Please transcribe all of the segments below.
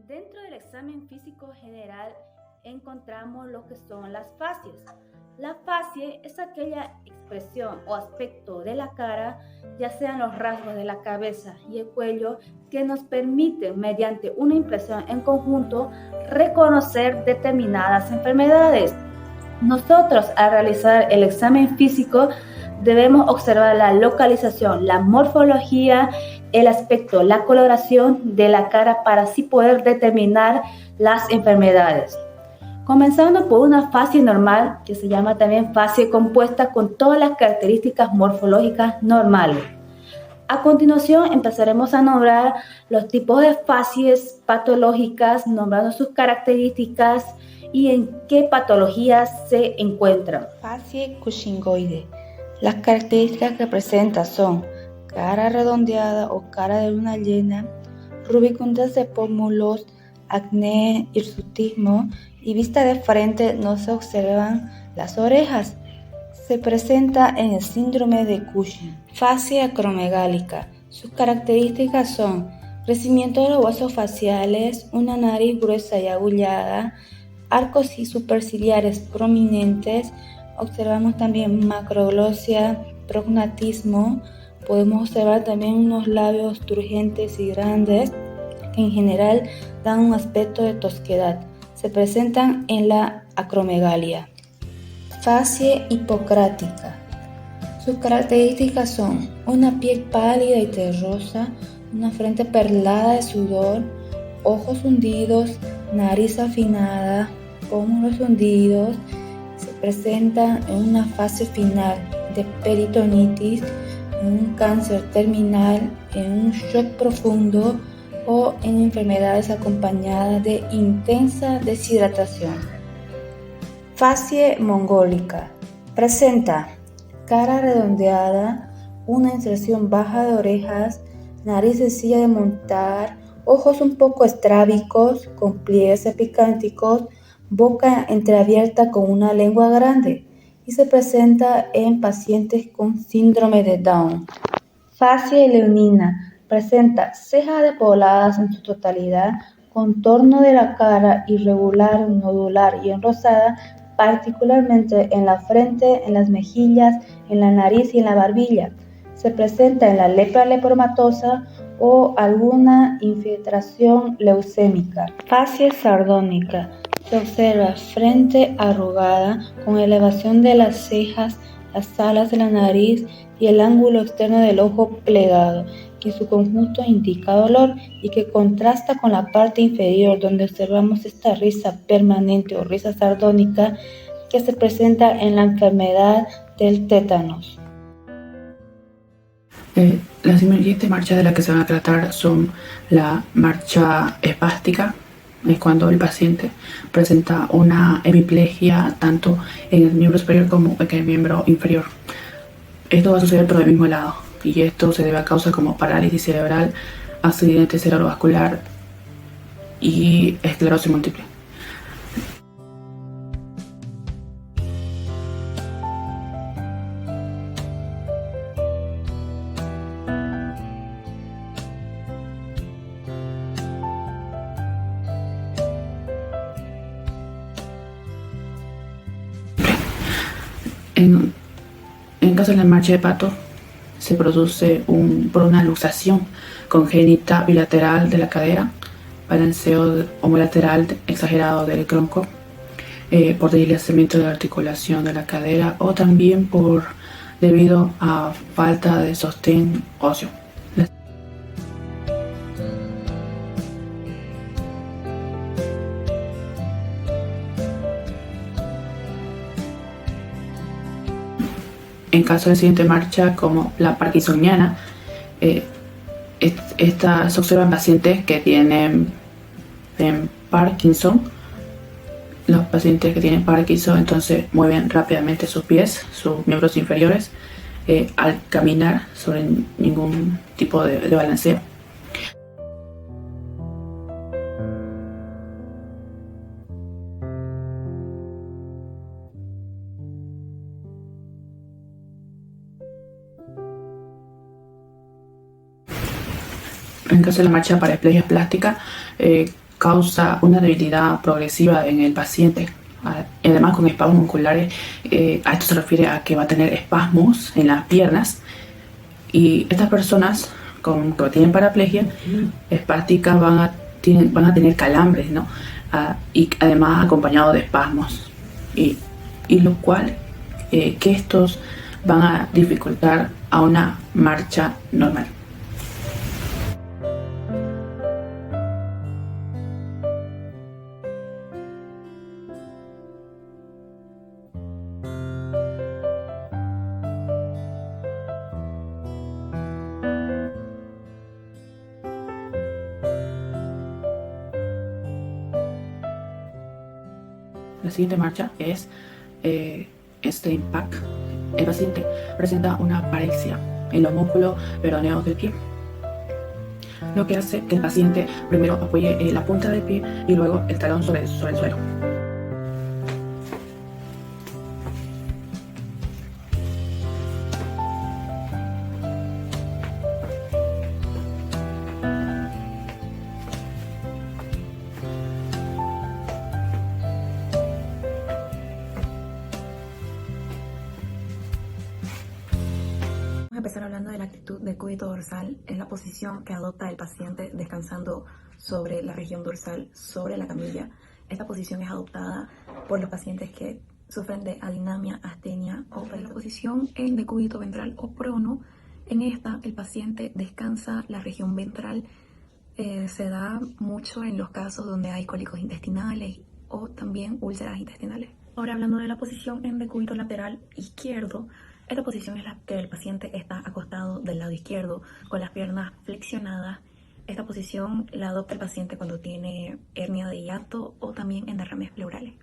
Dentro del examen físico general encontramos lo que son las fascias. La fascia es aquella expresión o aspecto de la cara, ya sean los rasgos de la cabeza y el cuello, que nos permite, mediante una impresión en conjunto, reconocer determinadas enfermedades. Nosotros, al realizar el examen físico, debemos observar la localización, la morfología, el aspecto, la coloración de la cara para así poder determinar las enfermedades. Comenzando por una fascia normal, que se llama también fascia compuesta, con todas las características morfológicas normales. A continuación empezaremos a nombrar los tipos de fascias patológicas, nombrando sus características y en qué patologías se encuentran. Fascia cushingoide. Las características que presenta son cara redondeada o cara de luna llena, rubicundez de pómulos, acné, hirsutismo y vista de frente. No se observan las orejas. Se presenta en el síndrome de Cushing. Fascia acromegálica. Sus características son crecimiento de los huesos faciales, una nariz gruesa y agullada, arcos superciliares prominentes. Observamos también macroglosia, prognatismo. Podemos observar también unos labios turgentes y grandes que en general dan un aspecto de tosquedad. Se presentan en la acromegalia. Fascia hipocrática. Sus características son una piel pálida y terrosa, una frente perlada de sudor, ojos hundidos, nariz afinada, pómulos hundidos. Se presenta en una fase final de peritonitis, en un cáncer terminal, en un shock profundo o en enfermedades acompañadas de intensa deshidratación. Fascia mongólica. Presenta cara redondeada, una inserción baja de orejas, nariz sencilla de montar, ojos un poco estrábicos con pliegues epicánticos, boca entreabierta con una lengua grande, y se presenta en pacientes con síndrome de Down. Fascia leonina. Presenta cejas despobladas en su totalidad, contorno de la cara irregular, nodular y enrosada, particularmente en la frente, en las mejillas, en la nariz y en la barbilla. Se presenta en la lepra lepromatosa o alguna infiltración leucémica. Fascia sardónica. Se observa frente arrugada con elevación de las cejas, las alas de la nariz y el ángulo externo del ojo plegado, que en su conjunto indica dolor y que contrasta con la parte inferior, donde observamos esta risa permanente o risa sardónica que se presenta en la enfermedad del tétanos. La siguiente marcha de la que se van a tratar son la marcha espástica. Es cuando el paciente presenta una hemiplegia tanto en el miembro superior como en el miembro inferior. Esto va a suceder por el mismo lado, y esto se debe a causa como parálisis cerebral, accidente cerebrovascular y esclerosis múltiple. En caso de la marcha de Pato, se produce por una luxación congénita bilateral de la cadera, balanceo homolateral exagerado del tronco, por deslizamiento de la articulación de la cadera o también debido a falta de sostén óseo. En caso de siguiente marcha, como la parkinsoniana, esta se observa en pacientes que tienen Parkinson. Los pacientes que tienen Parkinson entonces mueven rápidamente sus pies, sus miembros inferiores, al caminar sobre ningún tipo de balanceo. En caso de la marcha paraplegia plástica, causa una debilidad progresiva en el paciente. Y además con espasmos musculares, a esto se refiere a que va a tener espasmos en las piernas, y estas personas que tienen paraplegia espástica van a tener calambres, ¿no? Y además acompañado de espasmos, y lo cual que estos van a dificultar a una marcha normal. La siguiente marcha es este impact. El paciente presenta una parexia en los músculos peroneos del pie, lo que hace que el paciente primero apoye la punta del pie y luego el talón sobre el suelo. Vamos a empezar hablando de la actitud de cúbito dorsal. Es la posición que adopta el paciente descansando sobre la región dorsal, sobre la camilla. Esta posición es adoptada por los pacientes que sufren de adinamia, astenia o la posición en decúbito ventral o prono. En esta, el paciente descansa la región ventral. Se da mucho en los casos donde hay cólicos intestinales o también úlceras intestinales. Ahora, hablando de la posición en decúbito lateral izquierdo, esta posición es la que el paciente está acostado del lado izquierdo con las piernas flexionadas. Esta posición la adopta el paciente cuando tiene hernia de hiato o también en derrames pleurales.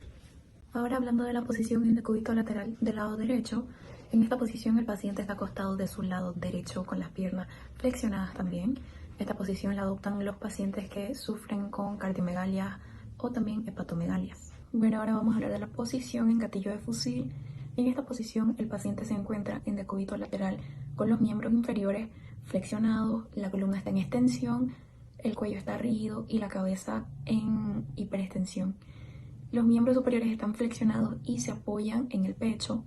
Ahora, hablando de la posición en decúbito lateral del lado derecho, en esta posición el paciente está acostado de su lado derecho con las piernas flexionadas también. Esta posición la adoptan los pacientes que sufren con cardiomegalia o también hepatomegalias. Bueno, ahora vamos a hablar de la posición en gatillo de fusil. En esta posición el paciente se encuentra en decúbito lateral con los miembros inferiores flexionados, la columna está en extensión, el cuello está rígido y la cabeza en hiperextensión. Los miembros superiores están flexionados y se apoyan en el pecho.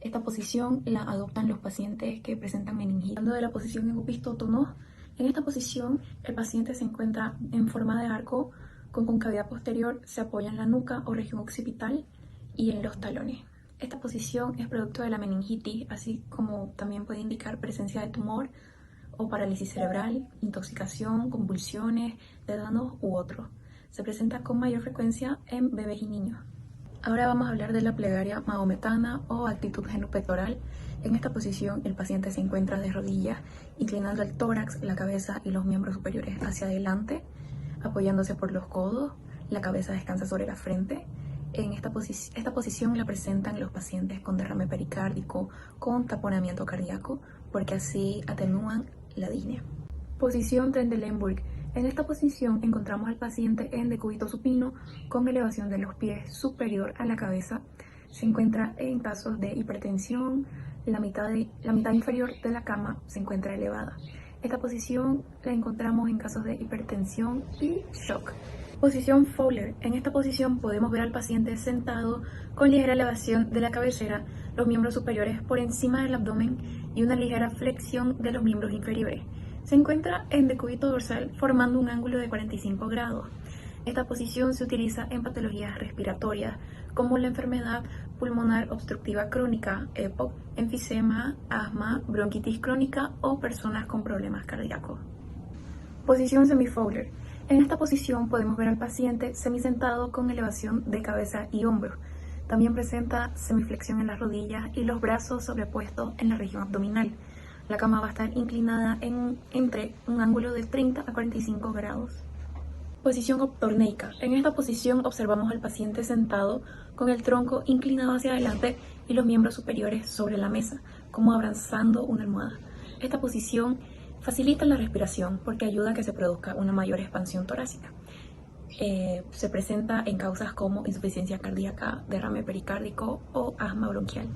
Esta posición la adoptan los pacientes que presentan meningitis. Hablando de la posición en opistótono, en esta posición el paciente se encuentra en forma de arco con concavidad posterior, se apoya en la nuca o región occipital y en los talones. Esta posición es producto de la meningitis, así como también puede indicar presencia de tumor o parálisis cerebral, intoxicación, convulsiones, tétanos u otros. Se presenta con mayor frecuencia en bebés y niños. Ahora vamos a hablar de la plegaria mahometana o actitud genupectoral. En esta posición el paciente se encuentra de rodillas, inclinando el tórax, la cabeza y los miembros superiores hacia adelante, apoyándose por los codos, la cabeza descansa sobre la frente. En esta posición la presentan los pacientes con derrame pericárdico, con taponamiento cardíaco, porque así atenúan la disnea. Posición Trendelenburg. En esta posición encontramos al paciente en decúbito supino con elevación de los pies superior a la cabeza. Se encuentra en casos de hipertensión, la mitad inferior de la cama se encuentra elevada. Esta posición la encontramos en casos de hipertensión y shock. Posición Fowler. En esta posición podemos ver al paciente sentado con ligera elevación de la cabecera, los miembros superiores por encima del abdomen y una ligera flexión de los miembros inferiores. Se encuentra en decúbito dorsal formando un ángulo de 45 grados. Esta posición se utiliza en patologías respiratorias como la enfermedad pulmonar obstructiva crónica, EPOC, enfisema, asma, bronquitis crónica o personas con problemas cardíacos. Posición Semi-Fowler. En esta posición podemos ver al paciente semisentado con elevación de cabeza y hombros. También presenta semiflexión en las rodillas y los brazos sobrepuestos en la región abdominal. La cama va a estar inclinada entre un ángulo de 30 a 45 grados. Posición optorneica. En esta posición observamos al paciente sentado con el tronco inclinado hacia adelante y los miembros superiores sobre la mesa, como abrazando una almohada. Esta posición facilita la respiración porque ayuda a que se produzca una mayor expansión torácica. Se presenta en causas como insuficiencia cardíaca, derrame pericárdico o asma bronquial.